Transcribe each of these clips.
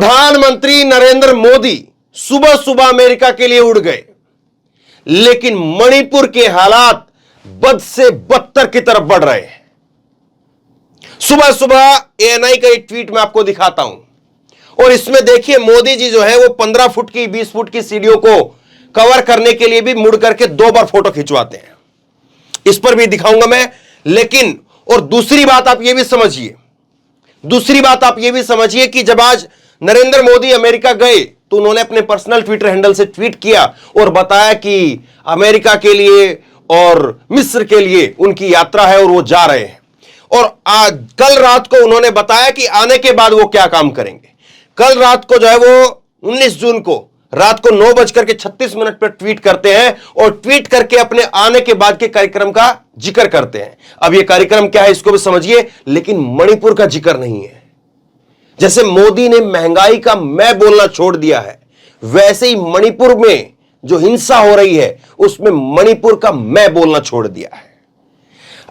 प्रधानमंत्री नरेंद्र मोदी सुबह सुबह अमेरिका के लिए उड़ गए, लेकिन मणिपुर के हालात बद से बदतर की तरफ बढ़ रहे हैं। सुबह सुबह एएनआई का एक ट्वीट मैं आपको दिखाता हूं और इसमें देखिए मोदी जी जो है वो 15 फुट की 20 फुट की सीढ़ियों को कवर करने के लिए भी मुड़ करके 2 बार फोटो खिंचवाते हैं। इस पर भी दिखाऊंगा मैं। लेकिन और दूसरी बात आप ये भी समझिए कि जब आज नरेंद्र मोदी अमेरिका गए तो उन्होंने अपने पर्सनल ट्विटर हैंडल से ट्वीट किया और बताया कि अमेरिका के लिए और मिस्र के लिए उनकी यात्रा है और वो जा रहे हैं। और आज कल रात को उन्होंने बताया कि आने के बाद वो क्या काम करेंगे। कल रात को जो है वो 19 जून को रात को 9:36 पर ट्वीट करते हैं और ट्वीट करके अपने आने के बाद के कार्यक्रम का जिक्र करते हैं। अब ये कार्यक्रम क्या है इसको भी समझिए, लेकिन मणिपुर का जिक्र नहीं है। जैसे मोदी ने महंगाई का मैं बोलना छोड़ दिया है, वैसे ही मणिपुर में जो हिंसा हो रही है उसमें मणिपुर का मैं बोलना छोड़ दिया है।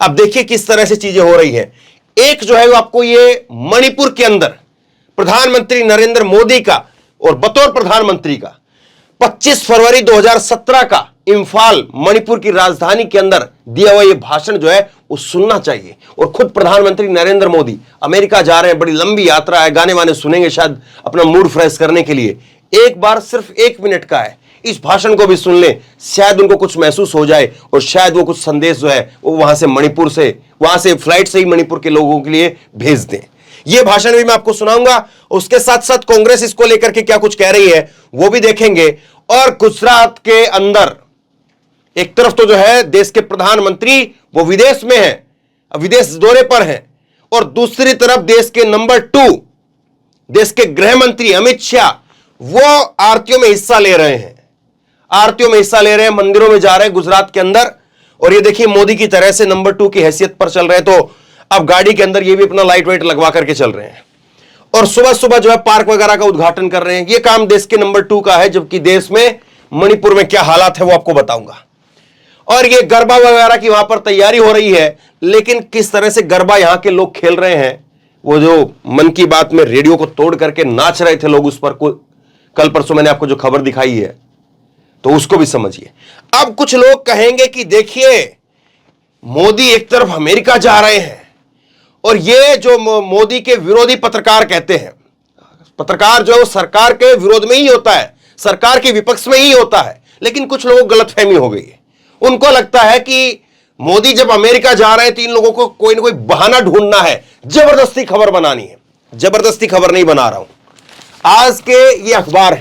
अब देखिए किस तरह से चीजें हो रही है। एक जो है वो आपको ये मणिपुर के अंदर प्रधानमंत्री नरेंद्र मोदी का और बतौर प्रधानमंत्री का 25 फरवरी 2017 का इंफाल मणिपुर की राजधानी के अंदर दिया हुआ यह भाषण जो है वो सुनना चाहिए। और खुद प्रधानमंत्री नरेंद्र मोदी अमेरिका जा रहे हैं, बड़ी लंबी यात्रा है, गाने वाने सुनेंगे शायद अपना मूड फ्रेश करने के लिए। एक बार सिर्फ 1 मिनट का है, इस भाषण को भी सुन ले, शायद उनको कुछ महसूस हो जाए और शायद वो कुछ संदेश जो है वो वहां से मणिपुर से वहां से फ्लाइट से ही मणिपुर के लोगों के लिए भेज दें। यह भाषण भी मैं आपको सुनाऊंगा। उसके साथ साथ कांग्रेस इसको लेकर के क्या कुछ कह रही है वो भी देखेंगे। और गुजरात के अंदर एक तरफ तो जो है देश के प्रधानमंत्री वो विदेश में है, विदेश दौरे पर हैं, और दूसरी तरफ देश के नंबर 2 देश के गृह मंत्री अमित शाह वो आरतियों में हिस्सा ले रहे हैं। मंदिरों में जा रहे हैं गुजरात के अंदर। और ये देखिए मोदी की तरह से नंबर 2 की हैसियत पर चल रहे हैं, तो अब गाड़ी के अंदर ये भी अपना लाइट वेट लगवा करके चल रहे हैं और सुबह सुबह जो है पार्क वगैरह का उद्घाटन कर रहे हैं। ये काम देश के नंबर 2 का है, जबकि देश में मणिपुर में क्या हालात है वो आपको बताऊंगा। और ये गरबा वगैरह की वहां पर तैयारी हो रही है, लेकिन किस तरह से गरबा यहां के लोग खेल रहे हैं, वो जो मन की बात में रेडियो को तोड़ करके नाच रहे थे लोग, उस पर कल परसों मैंने आपको जो खबर दिखाई है तो उसको भी समझिए। अब कुछ लोग कहेंगे कि देखिए मोदी एक तरफ अमेरिका जा रहे हैं और ये जो मोदी के विरोधी पत्रकार कहते हैं, पत्रकार जो है वो सरकार के विरोध में ही होता है, सरकार के विपक्ष में ही होता है। लेकिन कुछ लोगों को गलतफहमी हो गई है, उनको लगता है कि मोदी जब अमेरिका जा रहे हैं तो इन लोगों को कोई ना कोई बहाना ढूंढना है, जबरदस्ती खबर बनानी है। जबरदस्ती खबर नहीं बना रहा हूं। आज के ये अखबार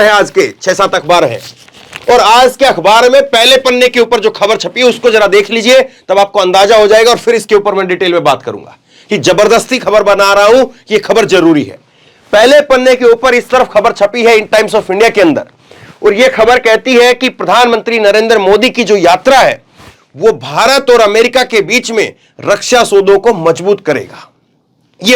है, आज के 6-7 अखबार हैं और आज के अखबार में पहले पन्ने के ऊपर जो खबर छपी है उसको जरा देख लीजिए, तब आपको अंदाजा हो जाएगा। और फिर इसके ऊपर मैं डिटेल में बात करूंगा कि जबरदस्ती खबर बना रहा हूं, ये खबर जरूरी है। पहले पन्ने के ऊपर इस तरफ खबर छपी है इन टाइम्स ऑफ इंडिया के अंदर, और यह खबर कहती है कि प्रधानमंत्री नरेंद्र मोदी की जो यात्रा है वो भारत और अमेरिका के बीच में रक्षा सौदों को मजबूत करेगा। ये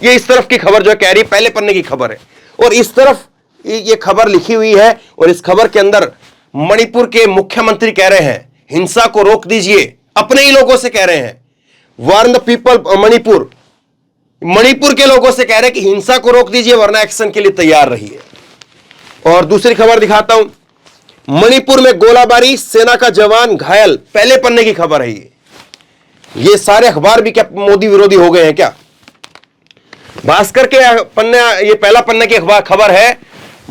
इस तरफ की खबर जो है कह रही, पहले पन्ने की खबर है। और इस तरफ ये खबर लिखी हुई है और इस खबर के अंदर मणिपुर के मुख्यमंत्री कह रहे हैं हिंसा को रोक दीजिए, अपने ही लोगों से कह रहे हैं, वार्न द पीपल मणिपुर के लोगों से कह रहे हैं कि हिंसा को रोक दीजिए वरना एक्शन के लिए तैयार रहिए। और दूसरी खबर दिखाता हूं, मणिपुर में गोलाबारी, सेना का जवान घायल, पहले पन्ने की खबर है। ये सारे अखबार भी क्या मोदी विरोधी हो गए हैं क्या? भास्कर के पन्ने, ये पहला पन्ने की खबर है,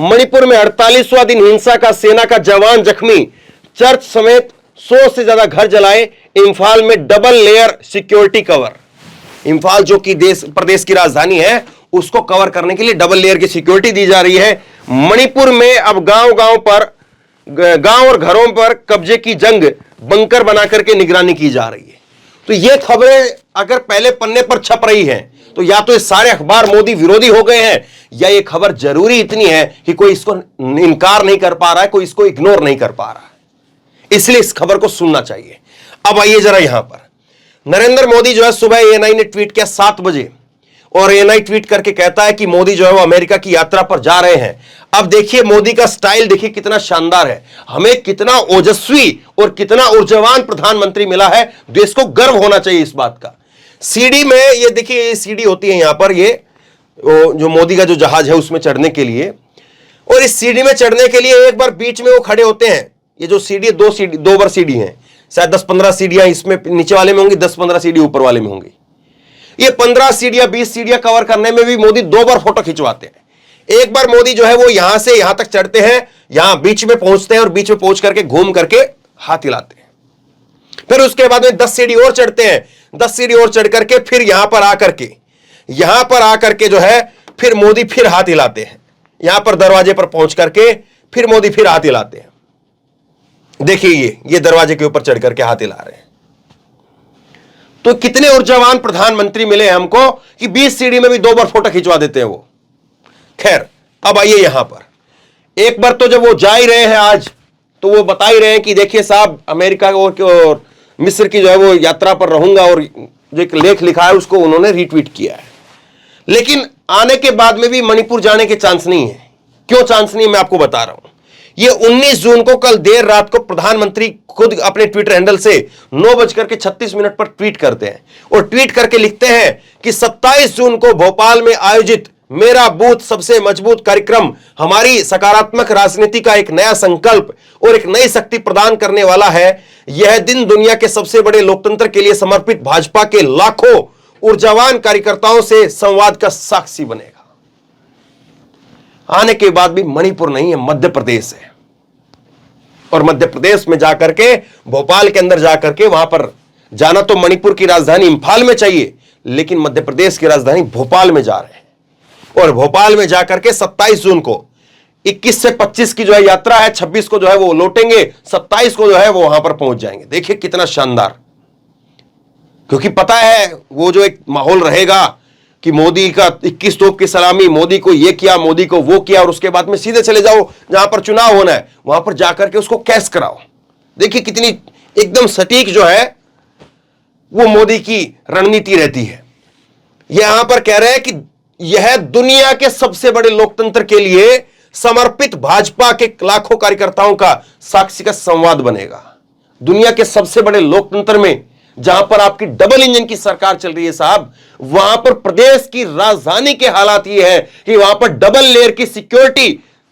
मणिपुर में 48वां दिन हिंसा का, सेना का जवान जख्मी, चर्च समेत 100 से ज्यादा घर जलाए, इंफाल में double layer security cover. Imphal जो कि प्रदेश की राजधानी है उसको कवर करने के लिए डबल लेयर की सिक्योरिटी दी जा रही है। मणिपुर में अब गांव और घरों पर कब्जे की जंग, बंकर बना करके निगरानी की जा रही है। तो ये खबरें अगर पहले पन्ने पर छप रही हैं तो या तो ये सारे अखबार मोदी विरोधी हो गए हैं, या ये खबर जरूरी इतनी है कि कोई इसको इनकार नहीं कर पा रहा है, कोई इसको इग्नोर नहीं कर पा रहा है। इसलिए इस खबर को सुनना चाहिए। अब आइए जरा यहां पर, नरेंद्र मोदी जो है सुबह एएनआई ने ट्वीट किया 7 बजे, और एएनआई ट्वीट करके कहता है कि मोदी जो है वो अमेरिका की यात्रा पर जा रहे हैं। अब देखिए मोदी का स्टाइल देखिए कितना शानदार है, हमें कितना ओजस्वी और कितना ऊर्जावान प्रधानमंत्री मिला है। देश को गर्व होना चाहिए इस बात का। सीडी में ये देखिए, ये सीडी होती है यहां पर, ये वो जो मोदी का जो जहाज है उसमें चढ़ने के लिए। और इस सीढ़ी में चढ़ने के लिए एक बार बीच में वो खड़े होते हैं। ये जो सीढ़ी, दो बार सीढ़ी है, शायद 10-15 सीढ़ियां इसमें नीचे वाले में होंगी, 10-15 सीढ़ी ऊपर वाले में होंगी। ये 15 सीढ़ियां 20 सीढ़ियां कवर करने में भी मोदी 2 बार फोटो खिंचवाते हैं। एक बार मोदी जो है वो यहां से यहां तक चढ़ते हैं, यहां बीच में पहुंचते हैं और बीच में पहुंच करके घूम करके हाथ हिलाते हैं। फिर उसके बाद में 10 सीढ़ी और चढ़ते हैं, 10 सीढ़ी और चढ़ करके फिर यहां पर आकर के जो है फिर मोदी फिर हाथ हिलाते हैं। यहां पर दरवाजे पर पहुंच करके फिर मोदी फिर हाथ हिलाते हैं। देखिए ये दरवाजे के ऊपर चढ़ करके हाथ हिला रहे हैं। तो कितने ऊर्जावान प्रधानमंत्री मिले हैं हमको कि 20 सीढ़ी में भी 2 बार फोटो खिंचवा देते हैं वो। खैर, अब आइए यहां पर। एक बार तो जब वो जा ही रहे हैं आज, तो वो बता ही रहे हैं कि देखिए साहब, अमेरिका और मिस्र की जो है वो यात्रा पर रहूंगा, और जो एक लेख लिखा है उसको उन्होंने रीट्वीट किया है। लेकिन आने के बाद में भी मणिपुर जाने के चांस नहीं है। क्यों चांस नहीं है, मैं आपको बता रहा हूं। ये 19 जून को कल देर रात को प्रधानमंत्री खुद अपने ट्विटर हैंडल से 9:36 पर ट्वीट करते हैं और ट्वीट करके लिखते हैं कि 27 जून को भोपाल में आयोजित मेरा बूथ सबसे मजबूत कार्यक्रम हमारी सकारात्मक राजनीति का एक नया संकल्प और एक नई शक्ति प्रदान करने वाला है। यह दिन दुनिया के सबसे बड़े लोकतंत्र के लिए समर्पित भाजपा के लाखों ऊर्जावान कार्यकर्ताओं से संवाद का साक्षी बनेगा। आने के बाद भी मणिपुर नहीं है, मध्य प्रदेश है। और मध्य प्रदेश में जाकर के, भोपाल के अंदर जाकर के, वहां पर जाना तो मणिपुर की राजधानी इंफाल में चाहिए, लेकिन मध्य प्रदेश की राजधानी भोपाल में जा रहे हैं। और भोपाल में जाकर के 27 जून को 21 से 25 की जो है यात्रा है, 26 को जो है वो लौटेंगे, 27 को जो है वो वहां पर पहुंच जाएंगे। देखिए कितना शानदार, क्योंकि पता है वो जो एक माहौल रहेगा कि मोदी का 21 तोप की सलामी, मोदी को ये किया, मोदी को वो किया, और उसके बाद में सीधे चले जाओ जहां पर चुनाव होना है, वहां पर जाकर के उसको कैश कराओ। देखिए कितनी एकदम सटीक जो है वो मोदी की रणनीति रहती है। यहां पर कह रहे हैं कि यह दुनिया के सबसे बड़े लोकतंत्र के लिए समर्पित भाजपा के लाखों कार्यकर्ताओं का साक्षी का संवाद बनेगा। दुनिया के सबसे बड़े लोकतंत्र में, जहां पर आपकी डबल इंजन की सरकार चल रही है साहब, वहां पर प्रदेश की राजधानी के हालात ये है कि वहां पर डबल लेयर की सिक्योरिटी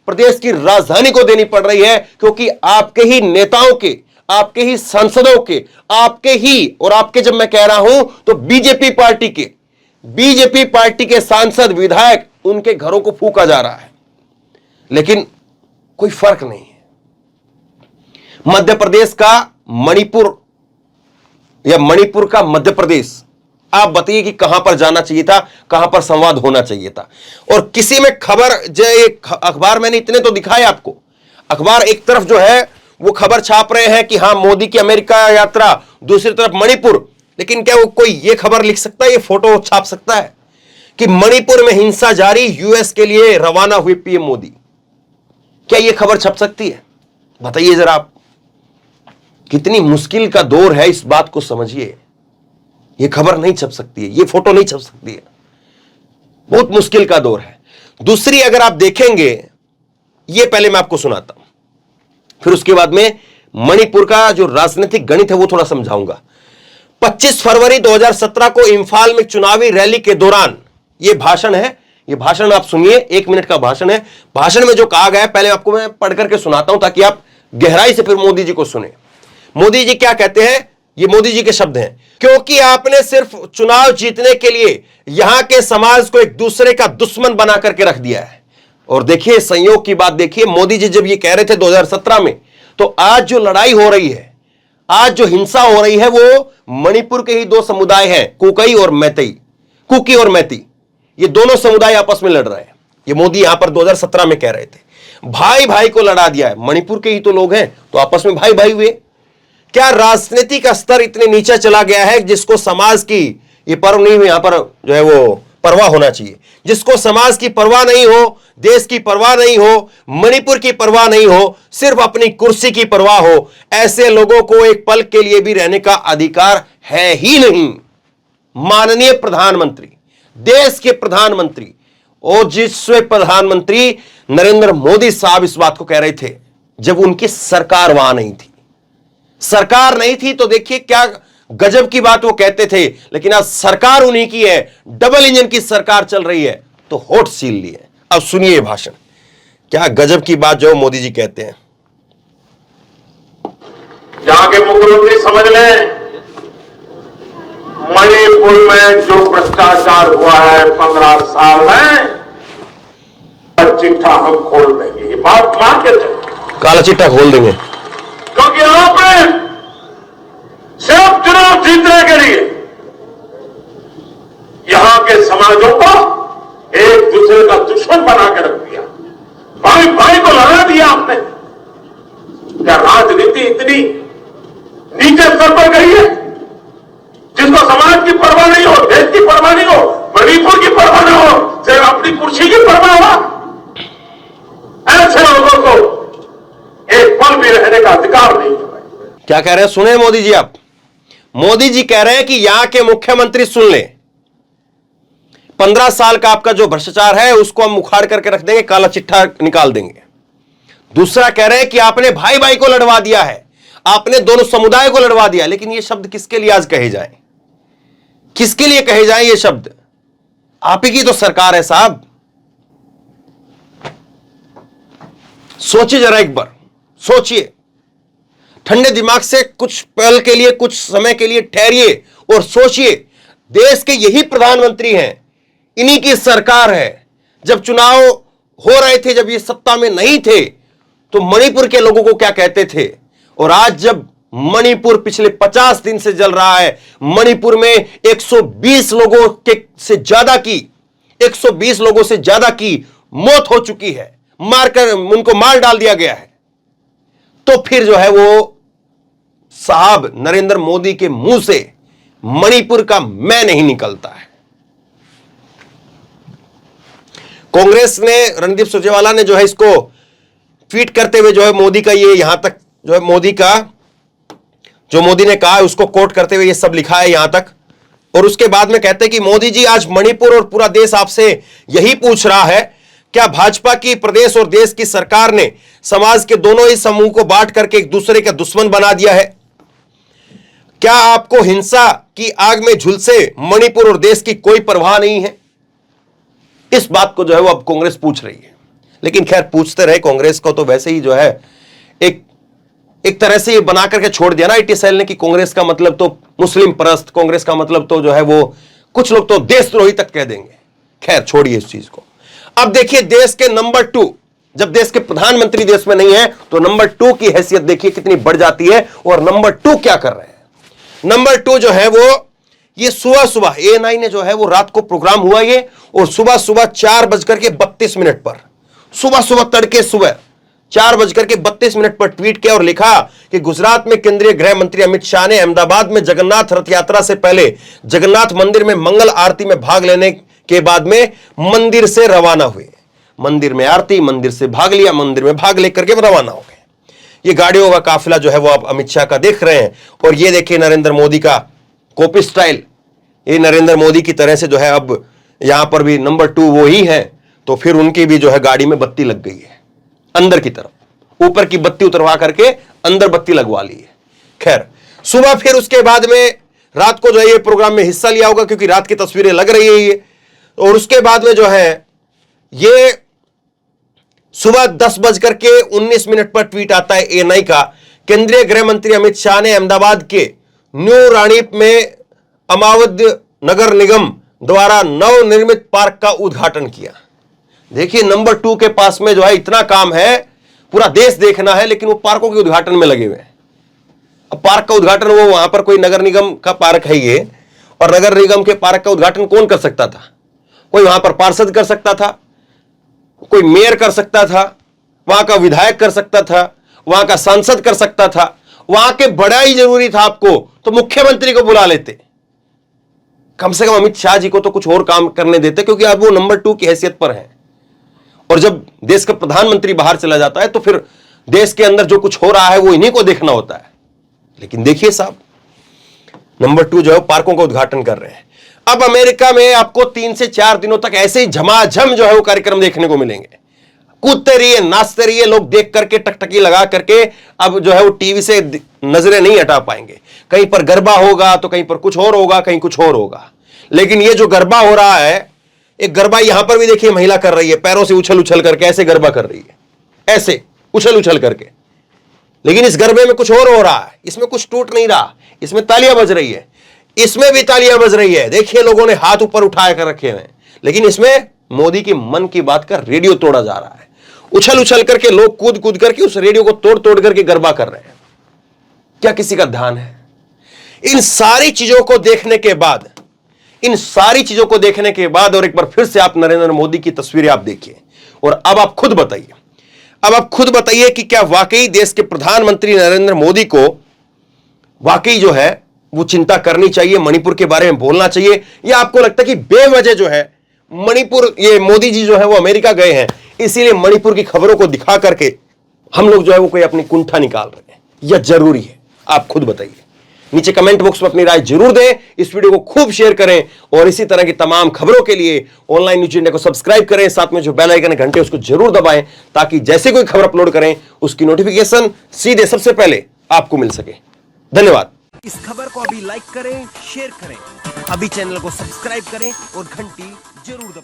प्रदेश की राजधानी को देनी पड़ रही है, क्योंकि आपके ही नेताओं के, आपके ही सांसदों के, आपके ही, और आपके जब मैं कह रहा हूं तो बीजेपी पार्टी के सांसद, विधायक, उनके घरों को फूंका जा रहा है, लेकिन कोई फर्क नहीं है। मध्य प्रदेश का मणिपुर या मणिपुर का मध्य प्रदेश, आप बताइए कि कहां पर जाना चाहिए था, कहां पर संवाद होना चाहिए था। और किसी में खबर, जो अखबार मैंने इतने तो दिखाए आपको, अखबार एक तरफ जो है वो खबर छाप रहे हैं कि हां मोदी की अमेरिका यात्रा, दूसरी तरफ मणिपुर, लेकिन क्या वो कोई ये खबर लिख सकता है, ये फोटो छाप सकता है कि मणिपुर में हिंसा जारी, यूएस के लिए रवाना हुए पीएम मोदी? क्या ये खबर छप सकती है? बताइए जरा आप। कितनी मुश्किल का दौर है, इस बात को समझिए। ये खबर नहीं छप सकती है, ये फोटो नहीं छप सकती है, बहुत मुश्किल का दौर है। दूसरी अगर आप देखेंगे, ये पहले मैं आपको सुनाता हूं, फिर उसके बाद में मणिपुर का जो राजनीतिक गणित है वो थोड़ा समझाऊंगा। 25 फरवरी 2017 को इंफाल में चुनावी रैली के दौरान ये भाषण है, ये भाषण आप सुनिए, 1 मिनट का भाषण है। भाषण में जो कहा गया है पहले आपको मैं पढ़ करके सुनाता हूं ताकि आप गहराई से फिर मोदी जी को सुने। मोदी जी क्या कहते हैं, ये मोदी जी के शब्द हैं। क्योंकि आपने सिर्फ चुनाव जीतने के लिए यहां के समाज को एक दूसरे का दुश्मन बना करके रख दिया है। और देखिए संयोग की बात, देखिए मोदी जी जब ये कह रहे थे 2017 में, तो आज जो लड़ाई हो रही है, आज जो हिंसा हो रही है, वो मणिपुर के ही 2 समुदाय हैं, कुकी और मैती। ये दोनों समुदाय आपस में लड़ रहे हैं। ये मोदी यहां पर 2017 में कह रहे थे। भाई भाई को लड़ा दिया है, मणिपुर के ही तो लोग हैं, तो आपस में भाई भाई हुए। क्या राजनीति का स्तर इतने नीचे चला गया है जिसको समाज की ये पर्व नहीं, यहां पर जो है वो परवाह होना चाहिए, जिसको समाज की परवाह नहीं हो, देश की परवाह नहीं हो, मणिपुर की परवाह नहीं हो, सिर्फ अपनी कुर्सी की परवाह हो, ऐसे लोगों को एक पल के लिए भी रहने का अधिकार है ही नहीं। माननीय प्रधानमंत्री, देश के प्रधानमंत्री और जिससे प्रधानमंत्री नरेंद्र मोदी साहब इस बात को कह रहे थे जब उनकी सरकार वहां नहीं थी। सरकार नहीं थी तो देखिए क्या गजब की बात वो कहते थे, लेकिन आज सरकार उन्हीं की है, डबल इंजन की सरकार चल रही है। तो होठ सील लिए। अब सुनिए ये भाषण, क्या गजब की बात जो मोदी जी कहते हैं। जाके मुख्यमंत्री समझ लें, मणिपुर में जो भ्रष्टाचार हुआ है 15 साल में, चिट्ठा हम खोल देंगे। ये बात मान के चलो, काला चिट्ठा खोल देंगे। क्योंकि आपने सिर्फ चुनाव जीतने के लिए यहां के समाजों को एक दूसरे का दुश्मन बना के रख दिया, भाई भाई को लड़ा दिया आपने। क्या राजनीति इतनी नीचे स्तर पर गई है, जिसको समाज की परवाह नहीं हो, देश की परवाह नहीं हो, मणिपुर की परवाह नहीं हो, सिर्फ अपनी कुर्सी की परवाह हो? ऐसे लोगों को एक पल भी रहने का अधिकार नहीं है। क्या कह रहे हैं, सुने मोदी जी आप। मोदी जी कह रहे हैं कि यहां के मुख्यमंत्री सुन ले, 15 साल का आपका जो भ्रष्टाचार है उसको हम उखाड़ करके रख देंगे, काला चिट्ठा निकाल देंगे। दूसरा कह रहे हैं कि आपने भाई भाई को लड़वा दिया है, आपने दोनों समुदाय को लड़वा दिया। लेकिन ये शब्द किसके लिए आज कहे जाएं, किसके लिए कहे जाएं ये शब्द? आप ही की तो सरकार है साहब। सोचिए जरा एक बार, सोचिए ठंडे दिमाग से, कुछ पल के लिए, कुछ समय के लिए ठहरिए और सोचिए। देश के यही प्रधानमंत्री हैं, इन्हीं की सरकार है। जब चुनाव हो रहे थे, जब ये सत्ता में नहीं थे, तो मणिपुर के लोगों को क्या कहते थे? और आज जब मणिपुर पिछले 50 दिन से जल रहा है, मणिपुर में 120 लोगों के से ज्यादा की 120 लोगों से ज्यादा की मौत हो चुकी है, मारकर उनको मार डाल दिया गया है, तो फिर जो है वो साहब नरेंद्र मोदी के मुंह से मणिपुर का मैं नहीं निकलता है। कांग्रेस ने, रणदीप सुरजेवाला ने जो है इसको ट्वीट करते हुए जो है मोदी का ये यहां तक जो है मोदी का जो मोदी ने कहा है उसको कोट करते हुए ये सब लिखा है यहां तक। और उसके बाद में कहते हैं कि मोदी जी, आज मणिपुर और पूरा देश आपसे यही पूछ रहा है, क्या भाजपा की प्रदेश और देश की सरकार ने समाज के दोनों ही समूह को बांट करके एक दूसरे का दुश्मन बना दिया है? क्या आपको हिंसा की आग में झुलसे मणिपुर और देश की कोई परवाह नहीं है? इस बात को जो है वो अब कांग्रेस पूछ रही है। लेकिन खैर, पूछते रहे, कांग्रेस को तो वैसे ही जो है एक तरह से ये बना करके छोड़ दिया ना आईटी सेल ने कि कांग्रेस का मतलब तो मुस्लिम परस्त, कांग्रेस का मतलब तो जो है वो कुछ लोग तो देशद्रोही तक कह देंगे। खैर छोड़िए इस चीज को। अब देखिए देश के नंबर 2, जब देश के प्रधानमंत्री देश में नहीं है तो नंबर 2 की हैसियत देखिए कितनी बढ़ जाती है। और नंबर 2 क्या कर रहे हैं? नंबर 2 जो है वो ये सुबह सुबह ANI ने जो है वो रात को प्रोग्राम हुआ ये, और सुबह सुबह 4:32 पर, सुबह सुबह तड़के सुबह 4:32 पर ट्वीट किया और लिखा कि गुजरात में केंद्रीय गृह मंत्री अमित शाह ने अहमदाबाद में जगन्नाथ रथ यात्रा से पहले जगन्नाथ मंदिर में मंगल आरती में भाग लेने के बाद में मंदिर से रवाना हुए। मंदिर में आरती, मंदिर से भाग लिया, मंदिर में भाग लेकर के रवाना हो गए। ये गाड़ियों का काफिला जो है वो आप अमित शाह का देख रहे हैं। और ये देखिए नरेंद्र मोदी का कॉपी स्टाइल, ये नरेंद्र मोदी की तरह से जो है अब यहां पर भी नंबर 2 वो ही है। तो फिर उनकी भी जो है गाड़ी में बत्ती लग गई है अंदर की तरफ, ऊपर की बत्ती उतरवा करके अंदर बत्ती लगवा ली है। खैर सुबह फिर उसके बाद में रात को जो है ये प्रोग्राम में हिस्सा लिया होगा, क्योंकि रात की तस्वीरें लग रही है ये। और उसके बाद में जो है ये सुबह 10:19 पर ट्वीट आता है ANI का, केंद्रीय गृह मंत्री अमित शाह ने अहमदाबाद के न्यू रानीप में अमावद नगर निगम द्वारा नवनिर्मित पार्क का उद्घाटन किया। देखिए नंबर 2 के पास में जो है इतना काम है, पूरा देश देखना है, लेकिन वो पार्कों के उद्घाटन में लगे हुए हैं। अब पार्क का उद्घाटन, वो वहां पर कोई नगर निगम का पार्क है ये, और नगर निगम के पार्क का उद्घाटन कौन कर सकता था? कोई वहां पर पार्षद कर सकता था, कोई मेयर कर सकता था, वहां का विधायक कर सकता था, वहां का सांसद कर सकता था। वहां के बड़ा ही जरूरी था आपको तो मुख्यमंत्री को बुला लेते, कम से कम अमित शाह जी को तो कुछ और काम करने देते, क्योंकि अब वो नंबर 2 की हैसियत पर है। और जब देश का प्रधानमंत्री बाहर चला जाता है तो फिर देश के अंदर जो कुछ हो रहा है वो इन्हीं को देखना होता है। लेकिन देखिए साहब, नंबर 2 जो है पार्कों का उद्घाटन कर रहे हैं। अब अमेरिका में आपको 3 से 4 दिनों तक ऐसे ही झमाझम जो है वो कार्यक्रम देखने को मिलेंगे। कूदते रहिए, नाचते रहिए, लोग देख करके टकटकी लगा करके अब जो है वो टीवी से नजरें नहीं हटा पाएंगे। कहीं पर गरबा होगा तो कहीं पर कुछ और होगा, कहीं कुछ और होगा। लेकिन ये जो गरबा हो रहा है एक गरबा यहां पर भी देखिए महिला कर रही है, पैरों से उछल उछल करके ऐसे गरबा कर रही है, ऐसे उछल उछल करके। लेकिन इस गरबे में कुछ और हो रहा है, इसमें कुछ टूट नहीं रहा, इसमें तालियां बज रही है, इसमें भी तालियां बज रही है। देखिए लोगों ने हाथ ऊपर उठाया कर रखे हैं, लेकिन इसमें मोदी की मन की बात का रेडियो तोड़ा जा रहा है। उछल उछल करके लोग कूद कूद करके उस रेडियो को तोड़ तोड़ करके गरबा कर रहे हैं। क्या किसी का ध्यान है? इन सारी चीजों को देखने के बाद, इन सारी चीजों को देखने के बाद और एक बार फिर से आप नरेंद्र मोदी की तस्वीरें आप देखिए और अब आप खुद बताइए, अब आप खुद बताइए कि क्या वाकई देश के प्रधानमंत्री नरेंद्र मोदी को वाकई जो है वो चिंता करनी चाहिए, मणिपुर के बारे में बोलना चाहिए, या आपको लगता है कि बेवजह जो है मणिपुर, ये मोदी जी जो है वो अमेरिका गए हैं इसीलिए मणिपुर की खबरों को दिखा करके हम लोग जो है वो कोई अपनी कुंठा निकाल रहे हैं, या जरूरी है? आप खुद बताइए। नीचे कमेंट बॉक्स में अपनी राय जरूर दें, इस वीडियो को खूब शेयर करें और इसी तरह की तमाम खबरों के लिए ऑनलाइन न्यूज इंडिया को सब्सक्राइब करें, साथ में जो बेल आइकन है घंटे उसको जरूर दबाएं ताकि जैसे कोई खबर अपलोड करें उसकी नोटिफिकेशन सीधे सबसे पहले आपको मिल सके। धन्यवाद। इस खबर को अभी लाइक करें, शेयर करें, अभी चैनल को सब्सक्राइब करें और घंटी जरूर दबाएं।